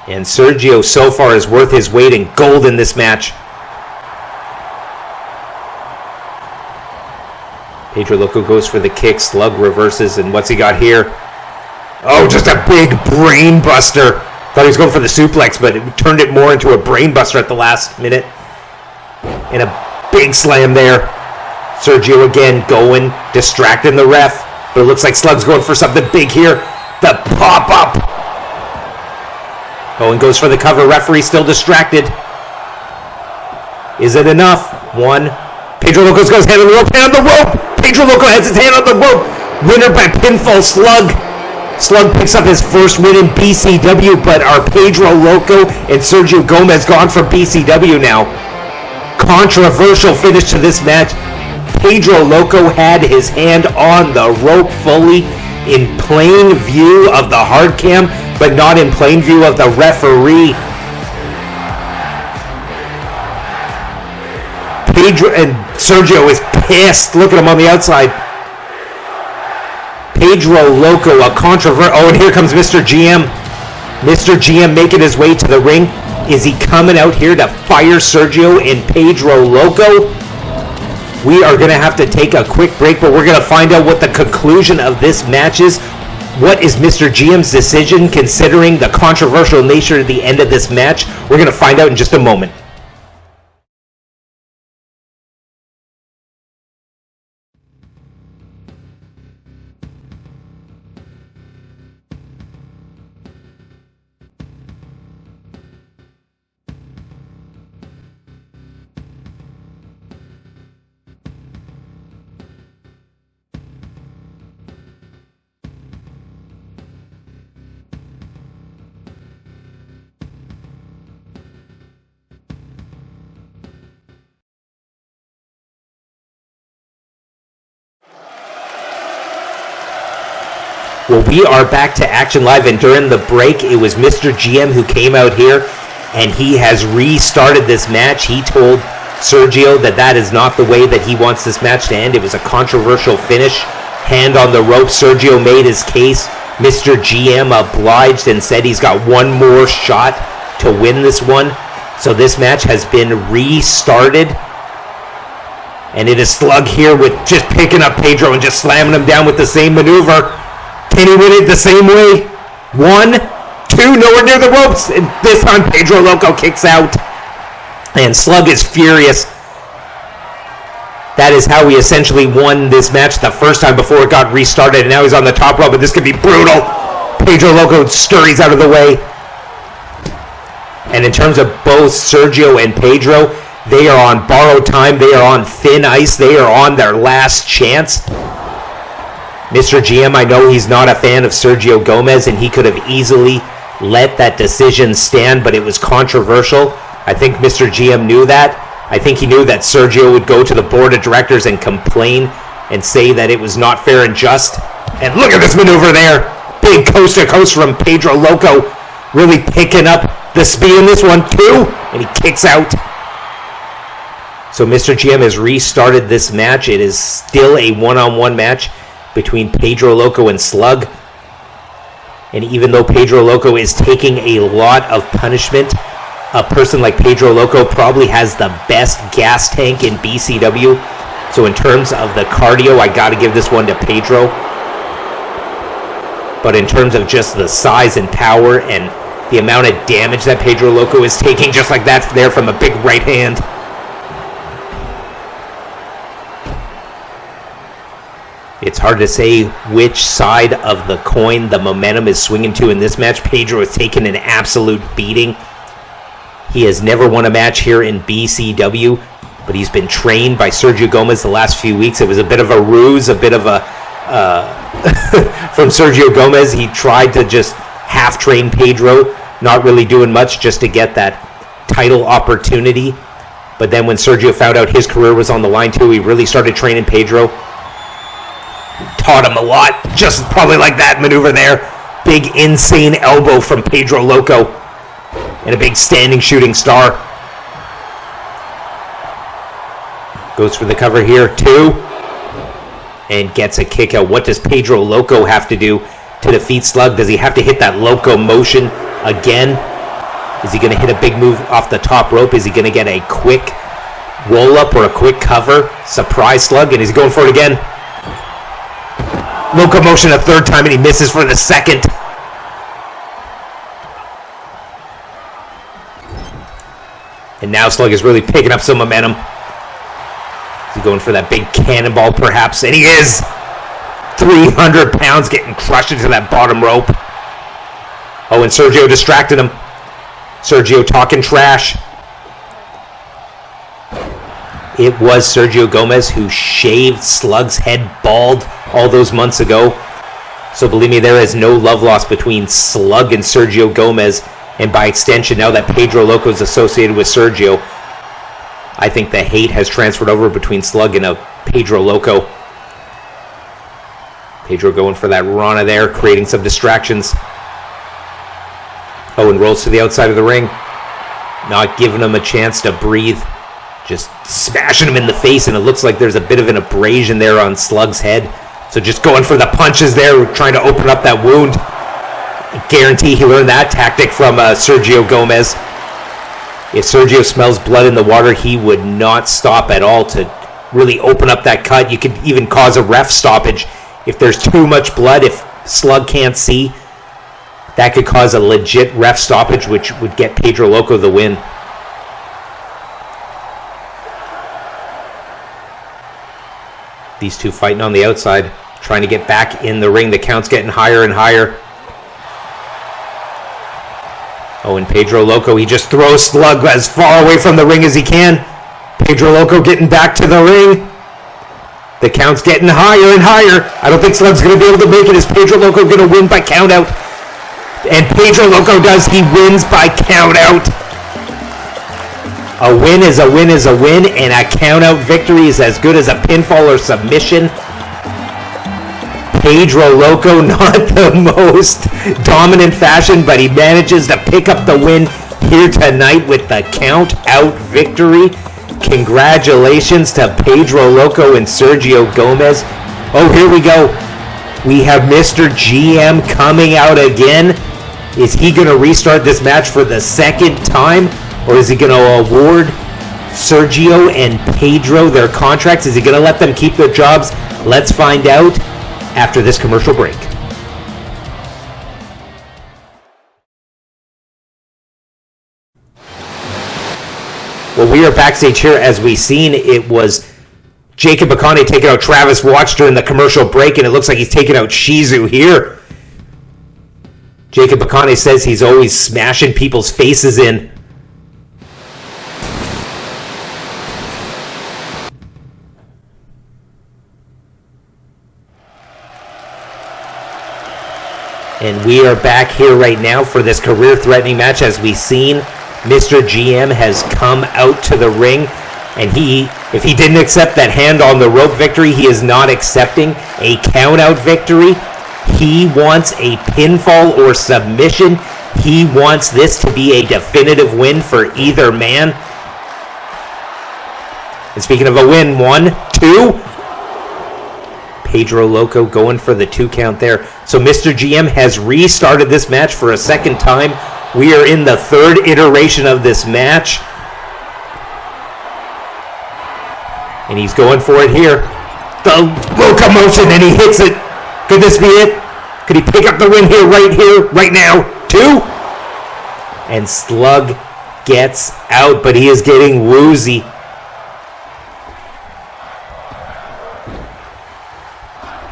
And Sergio so far is worth his weight in gold in this match. Pedro Loco goes for the kick. Slug reverses, and what's he got here? Oh, just a big brain buster. Thought he was going for the suplex, but it turned it more into a brain buster at the last minute. And a big slam there. Sergio again going, distracting the ref. But it looks like Slug's going for something big here. The pop-up. Oh, and goes for the cover. Referee still distracted. Is it enough? 1. Pedro Loco's got his hand on the rope. Hand on the rope. Pedro Loco has his hand on the rope. Winner by pinfall, Slug. Slug picks up his first win in BCW, but are Pedro Loco and Sergio Gomez gone for BCW now? Controversial finish to this match. Pedro Loco had his hand on the rope fully in plain view of the hard cam, but not in plain view of the referee. Pedro and Sergio is pissed. Look at him on the outside. Pedro Loco, a controversial. Oh, and here comes Mr. GM. Mr. GM making his way to the ring. Is he coming out here to fire Sergio and Pedro Loco? We are going to have to take a quick break, but we're going to find out what the conclusion of this match is. What is Mr. GM's decision considering the controversial nature of the end of this match? We're going to find out in just a moment. Well, we are back to Action Live, and during the break, it was Mr. GM who came out here, and he has restarted this match. He told Sergio that is not the way that he wants this match to end. It was a controversial finish. Hand on the rope, Sergio made his case. Mr. GM obliged and said he's got one more shot to win this one. So this match has been restarted. And it is Slug here with just picking up Pedro and just slamming him down with the same maneuver. Can he win it the same way? 1, 2, nowhere near the ropes. And this time Pedro Loco kicks out. And Slug is furious. That is how he essentially won this match the first time before it got restarted. And now he's on the top rope, and this could be brutal. Pedro Loco scurries out of the way. And in terms of both Sergio and Pedro, they are on borrowed time. They are on thin ice. They are on their last chance. Mr. GM, I know he's not a fan of Sergio Gomez, and he could have easily let that decision stand, but it was controversial. I think Mr. GM knew that. I think he knew that Sergio would go to the board of directors and complain and say that it was not fair and just. And look at this maneuver there. Big coast to coast from Pedro Loco, really picking up the speed in this one too, and he kicks out. So Mr. GM has restarted this match. It is still a one-on-one match between Pedro Loco and Slug. And even though Pedro Loco is taking a lot of punishment, a person like Pedro Loco probably has the best gas tank in BCW. So in terms of the cardio, I got to give this one to Pedro. But in terms of just the size and power and the amount of damage that Pedro Loco is taking, just like that there from a big right hand. It's hard to say which side of the coin the momentum is swinging to in this match. Pedro has taken an absolute beating. He has never won a match here in BCW, but he's been trained by Sergio Gomez the last few weeks. It was a bit of a ruse, a bit of a... from Sergio Gomez, he tried to just half-train Pedro, not really doing much just to get that title opportunity. But then when Sergio found out his career was on the line too, he really started training Pedro. Taught him a lot, just probably like that maneuver there. Big insane elbow from Pedro Loco. And a big standing shooting star. Goes for the cover here too. And gets a kick out. What does Pedro Loco have to do to defeat Slug? Does he have to hit that Loco motion again? Is he going to hit a big move off the top rope? Is he going to get a quick roll-up or a quick cover? Surprise Slug, and he's going for it again. Locomotion a third time, and he misses for the second. And now Slug is really picking up some momentum. Is he going for that big cannonball, perhaps? And he is! 300 pounds getting crushed into that bottom rope. Oh, and Sergio distracted him. Sergio talking trash. It was Sergio Gomez who shaved Slug's head bald all those months ago. So believe me, there is no love lost between Slug and Sergio Gomez. And by extension, now that Pedro Loco is associated with Sergio, I think the hate has transferred over between Slug and Pedro Loco. Pedro going for that Rana there, creating some distractions. Oh, and rolls to the outside of the ring. Not giving him a chance to breathe. Just smashing him in the face, and it looks like there's a bit of an abrasion there on Slug's head. So just going for the punches there, trying to open up that wound. I guarantee he learned that tactic from Sergio Gomez. If Sergio smells blood in the water, he would not stop at all to really open up that cut. You could even cause a ref stoppage. If there's too much blood, if Slug can't see, that could cause a legit ref stoppage, which would get Pedro Loco the win. These two fighting on the outside, trying to get back in the ring. The count's getting higher and higher. Oh, and Pedro Loco, he just throws Slug as far away from the ring as he can. Pedro Loco getting back to the ring. The count's getting higher and higher. I don't think Slug's going to be able to make it. Is Pedro Loco going to win by count out? And Pedro Loco does. He wins by count out. A win is a win is a win, and a count out victory is as good as a pinfall or submission. Pedro Loco, not the most dominant fashion, but he manages to pick up the win here tonight with the count out victory. Congratulations to Pedro Loco and Sergio Gomez. Oh, here we go. We have Mr. GM coming out again. Is he going to restart this match for the second time? Or is he going to award Sergio and Pedro their contracts? Is he going to let them keep their jobs? Let's find out after this commercial break. Well, we are backstage here. As we seen, it was Jacob Akane taking out Travis Watch during the commercial break, and it looks like he's taking out Shizu here. Jacob Akane says he's always smashing people's faces in. And we are back here right now for this career-threatening match. As we've seen, Mr. GM has come out to the ring, and if he didn't accept that hand on the rope victory, he is not accepting a count-out victory. He wants a pinfall or submission. He wants this to be a definitive win for either man. And speaking of a win, 1, 2. Pedro Loco going for the 2 count there. So Mr. GM has restarted this match for a second time. We are in the 3rd iteration of this match. And he's going for it here. The locomotion, and he hits it. Could this be it? Could he pick up the win here, right now? 2. And Slug gets out, but he is getting woozy.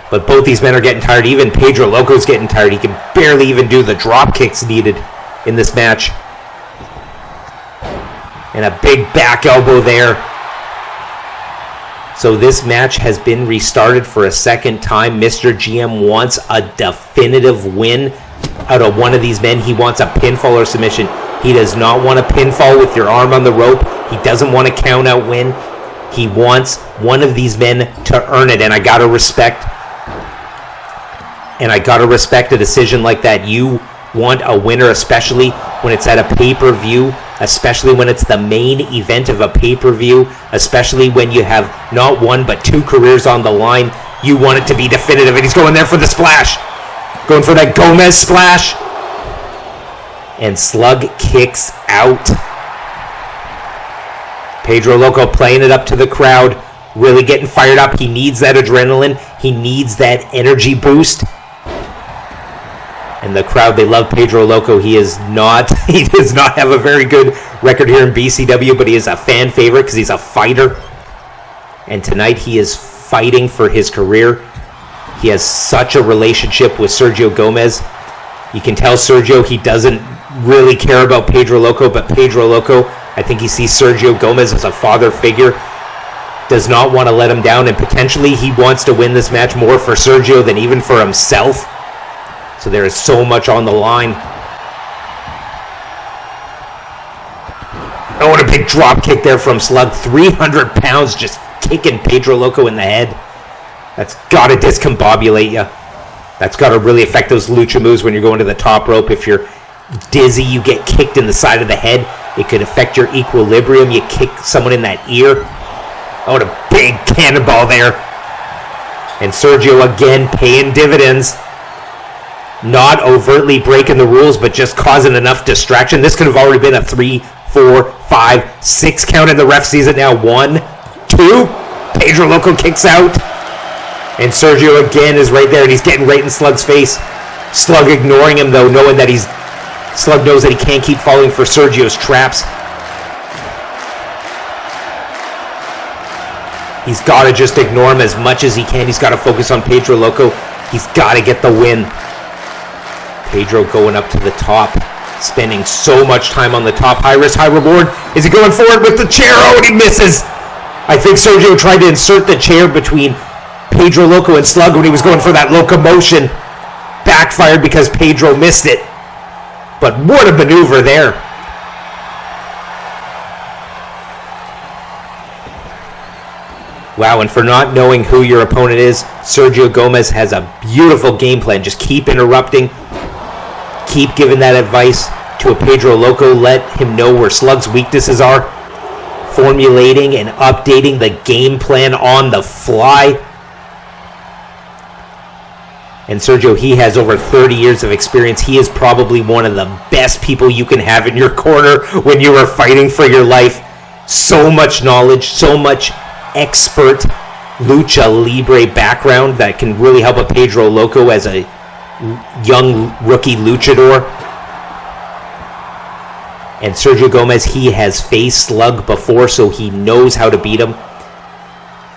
But both these men are getting tired. Even Pedro Loco's getting tired. He can barely even do the drop kicks needed in this match. And a big back elbow there. So this match has been restarted for a second time. Mr. GM wants a definitive win out of one of these men. He wants a pinfall or submission. He does not want a pinfall with your arm on the rope. He doesn't want a count out win. He wants one of these men to earn it. And I gotta respect a decision like that. You want a winner, especially when it's at a pay-per-view, especially when it's the main event of a pay-per-view, especially when you have not 1 but 2 careers on the line. You want it to be definitive, and he's going there for the splash. Going for that Gomez splash. And Slug kicks out. Pedro Loco playing it up to the crowd, really getting fired up. He needs that adrenaline. He needs that energy boost. And the crowd, they love Pedro Loco. He does not have a very good record here in BCW, but he is a fan favorite because he's a fighter. And tonight he is fighting for his career. He has such a relationship with Sergio Gomez. You can tell Sergio he doesn't really care about Pedro Loco, but Pedro Loco, I think he sees Sergio Gomez as a father figure. Does not want to let him down, and potentially he wants to win this match more for Sergio than even for himself. So there is so much on the line. Oh, what a big drop kick there from Slug. 300 pounds just kicking Pedro Loco in the head. That's got to discombobulate you. That's got to really affect those lucha moves when you're going to the top rope. If you're dizzy, you get kicked in the side of the head. It could affect your equilibrium. You kick someone in that ear. Oh, what a big cannonball there. And Sergio again paying dividends. Not overtly breaking the rules, but just causing enough distraction. This could have already been a 3, 4, 5, 6 count, and the ref sees it now. 1, 2. Pedro Loco kicks out. And Sergio again is right there, and he's getting right in Slug's face. Slug ignoring him, though, knowing that Slug knows that he can't keep falling for Sergio's traps. He's got to just ignore him as much as he can. He's got to focus on Pedro Loco. He's got to get the win. Pedro going up to the top, spending so much time on the top. High risk, high reward. Is he going forward with the chair? Oh, and he misses. I think Sergio tried to insert the chair between Pedro Loco and Slug when he was going for that locomotion. Backfired because Pedro missed it. But what a maneuver there. Wow, and for not knowing who your opponent is, Sergio Gomez has a beautiful game plan. Just keep interrupting. Keep giving that advice to a Pedro Loco. Let him know where Slug's weaknesses are. Formulating and updating the game plan on the fly. And Sergio, he has over 30 years of experience. He is probably one of the best people you can have in your corner when you are fighting for your life. So much knowledge, so much expert lucha libre background that can really help a Pedro Loco as a young rookie luchador. And Sergio Gomez, he has faced Slug before, so he knows how to beat him.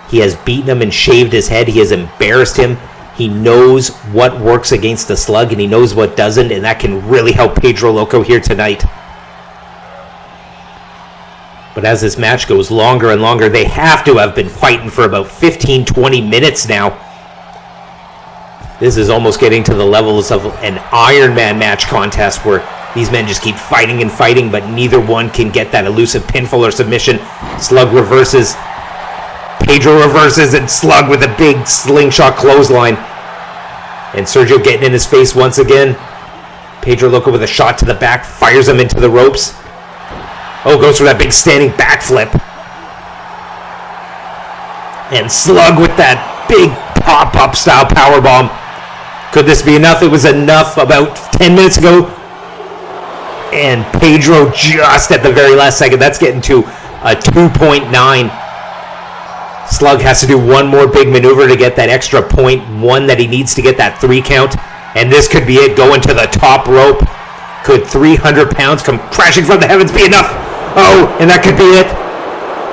He has beaten him and shaved his head. He has embarrassed him. He knows what works against the Slug, and he knows what doesn't, and that can really help Pedro Loco here tonight. But as this match goes longer and longer, they have to have been fighting for about 15-20 minutes now. This is almost getting to the levels of an Iron Man match contest where these men just keep fighting and fighting, but neither one can get that elusive pinfall or submission. Slug reverses. Pedro reverses, and Slug with a big slingshot clothesline. And Sergio getting in his face once again. Pedro Loco with a shot to the back, fires him into the ropes. Oh, goes for that big standing backflip. And Slug with that big pop-up style powerbomb. Could this be enough? It was enough about 10 minutes ago. And Pedro just at the very last second. That's getting to a 2.9. Slug has to do one more big maneuver to get that extra 0.1 that he needs to get that 3 count. And this could be it, going to the top rope. Could 300 pounds come crashing from the heavens be enough? Oh, and that could be it.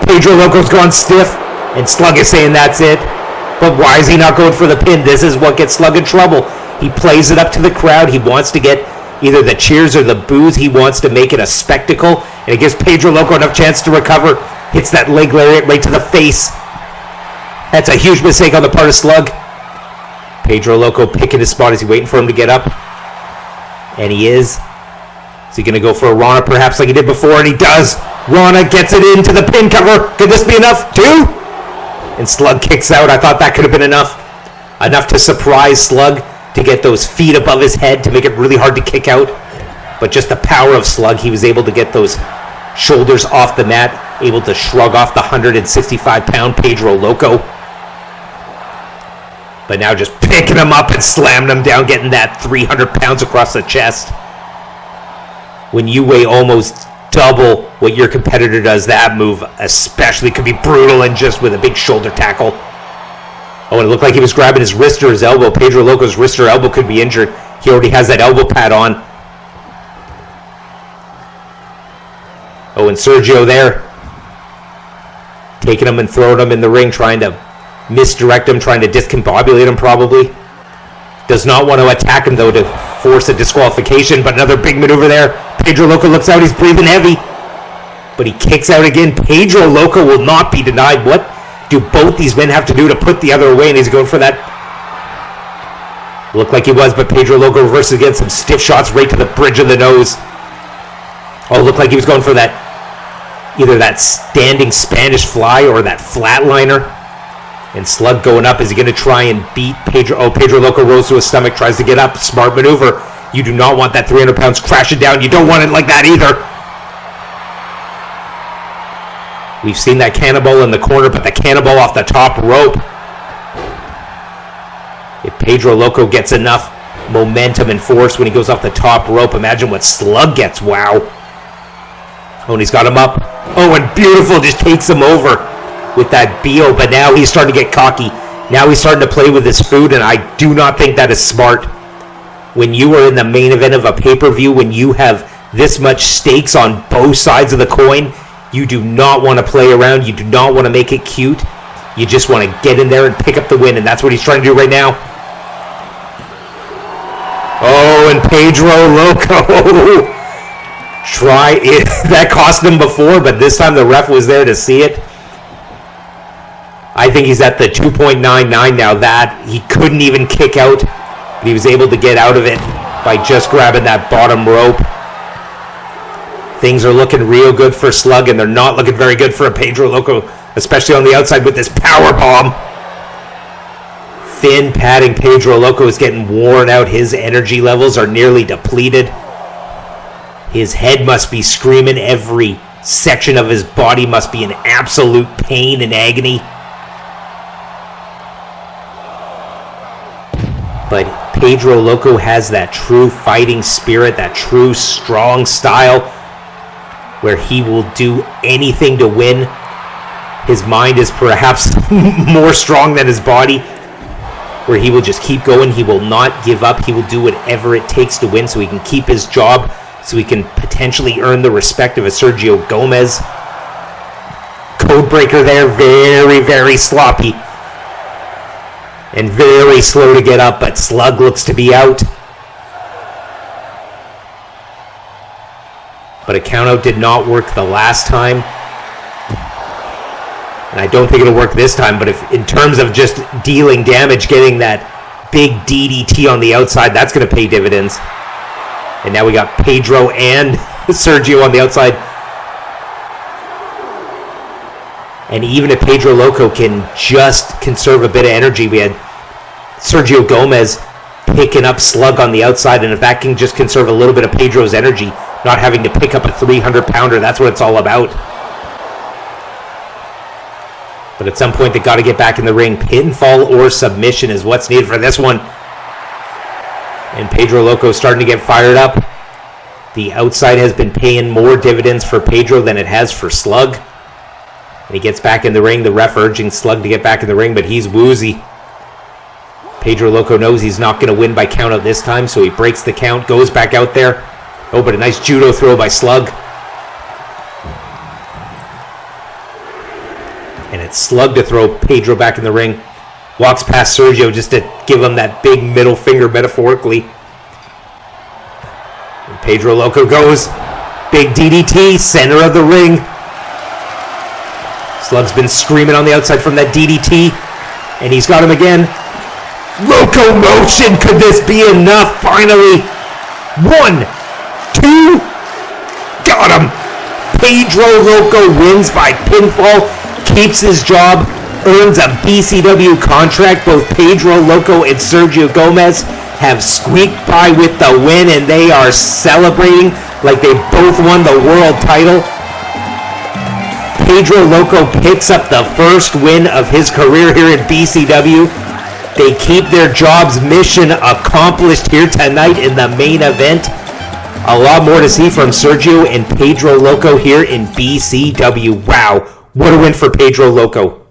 Pedro Loco's gone stiff, and Slug is saying that's it. But why is he not going for the pin? This is what gets Slug in trouble. He plays it up to the crowd. He wants to get either the cheers or the boos. He wants to make it a spectacle, and it gives Pedro Loco enough chance to recover. Hits that leg lariat right to the face. That's a huge mistake on the part of Slug. Pedro Loco picking his spot. Is he waiting for him to get up? And he is. Is he going to go for a Rana perhaps like he did before? And he does. Rana gets it into the pin cover. Could this be enough? 2? And Slug kicks out. I thought that could have been enough. Enough to surprise Slug, to get those feet above his head, to make it really hard to kick out. But just the power of Slug, he was able to get those shoulders off the mat, able to shrug off the 165-pound Pedro Loco. But now just picking him up and slamming him down, getting that 300 pounds across the chest. When you weigh almost double what your competitor does, that move especially could be brutal, and just with a big shoulder tackle. Oh, and it looked like he was grabbing his wrist or his elbow. Pedro Loco's wrist or elbow could be injured. He already has that elbow pad on. Oh, and Sergio there, taking him and throwing him in the ring, trying to misdirect him, trying to discombobulate him probably. Does not want to attack him, though, to force a disqualification, but another big maneuver there. Pedro Loco looks out, he's breathing heavy. But he kicks out again. Pedro Loco will not be denied. What do both these men have to do to put the other away? And he's going for that. Looked like he was, but Pedro Loco reverses again. Some stiff shots right to the bridge of the nose. Oh, looked like he was going for that, either that standing Spanish fly or that flatliner. And Slug going up. Is he going to try and beat Pedro? Oh, Pedro Loco rose to his stomach, tries to get up. Smart maneuver. You do not want that 300 pounds crashing down. You don't want it like that either. We've seen that cannonball in the corner, but the cannonball off the top rope. If Pedro Loco gets enough momentum and force when he goes off the top rope, imagine what Slug gets. Wow. Oh, and he's got him up. Oh, and beautiful, just takes him over with that BO, but now he's starting to get cocky. Now he's starting to play with his food, and I do not think that is smart. When you are in the main event of a pay-per-view, when you have this much stakes on both sides of the coin, you do not want to play around. You do not want to make it cute. You just want to get in there and pick up the win, and that's what he's trying to do right now. Oh, and Pedro Loco. Try it. That cost him before, but this time the ref was there to see it. I think he's at the 2.99 now. That he couldn't even kick out, but he was able to get out of it by just grabbing that bottom rope. Things are looking real good for Slug, and they're not looking very good for a Pedro Loco especially on the outside with this power bomb. Thin padding Pedro Loco is getting worn out. His energy levels are nearly depleted. His head must be screaming. Every section of his body must be in absolute pain and agony. But Pedro Loco has that true fighting spirit, that true strong style, where he will do anything to win. His mind is perhaps more strong than his body, where he will just keep going. He will not give up. He will do whatever it takes to win so he can keep his job, so he can potentially earn the respect of a Sergio Gomez. Codebreaker there, very, very sloppy. And very slow to get up, but Slug looks to be out. But a countout did not work the last time. And I don't think it'll work this time, but if in terms of just dealing damage, getting that big DDT on the outside, that's going to pay dividends. And now we got Pedro and Sergio on the outside. And even if Pedro Loco can just conserve a bit of energy, we had Sergio Gomez picking up Slug on the outside, and if that can just conserve a little bit of Pedro's energy, not having to pick up a 300-pounder, that's what it's all about. But at some point, they got to get back in the ring. Pinfall or submission is what's needed for this one. And Pedro Loco starting to get fired up. The outside has been paying more dividends for Pedro than it has for Slug. And he gets back in the ring. The ref urging Slug to get back in the ring, but he's woozy. Pedro Loco knows he's not going to win by countout this time, so he breaks the count, goes back out there. Oh, but a nice judo throw by Slug. And it's Slug to throw Pedro back in the ring. Walks past Sergio just to give him that big middle finger metaphorically. And Pedro Loco goes. Big DDT, center of the ring. Slug's been screaming on the outside from that DDT. And he's got him again. Locomotion, could this be enough? Finally. 1, 2. Got him. Pedro Loco wins by pinfall. Keeps his job. Earns a BCW contract. Both Pedro Loco and Sergio Gomez have squeaked by with the win, and they are celebrating like they both won the world title. Pedro Loco picks up the first win of his career here in BCW. They keep their job's mission accomplished here tonight in the main event. A lot more to see from Sergio and Pedro Loco here in BCW. Wow, what a win for Pedro Loco.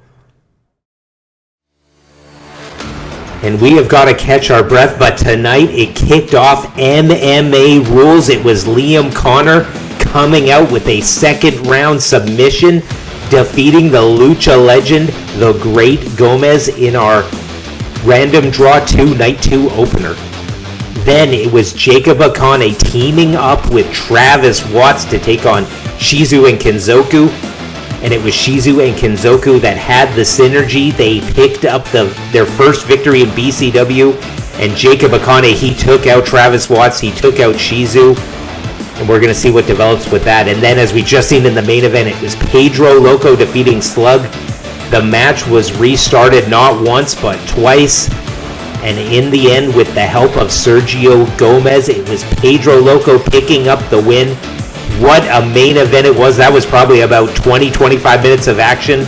And we have got to catch our breath, but tonight it kicked off MMA rules. It was Liam Connor coming out with a second round submission, defeating the Lucha legend, the Great Gomez, in our Random Draw 2 Night 2 opener. Then it was Jacob Akane teaming up with Travis Watts to take on Shizu and Kinzoku. And it was Shizu and Kinzoku that had the synergy. They picked up their first victory in BCW. And Jacob Akane, he took out Travis Watts, he took out Shizu. And we're going to see what develops with that. And then as we just seen in the main event, it was Pedro Loco defeating Slug. The match was restarted not once but twice. And in the end, with the help of Sergio Gomez, it was Pedro Loco picking up the win. What a main event it was. That was probably about 20-25 minutes of action.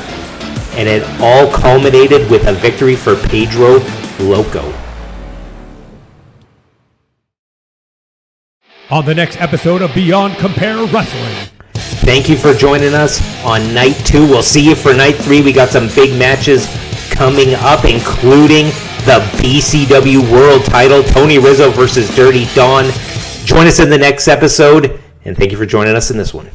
And it all culminated with a victory for Pedro Loco. On the next episode of Beyond Compare Wrestling. Thank you for joining us on Night 2. We'll see you for Night 3. We got some big matches coming up, including the BCW World Title, Tony Rizzo versus Dirty Don. Join us in the next episode, and thank you for joining us in this one.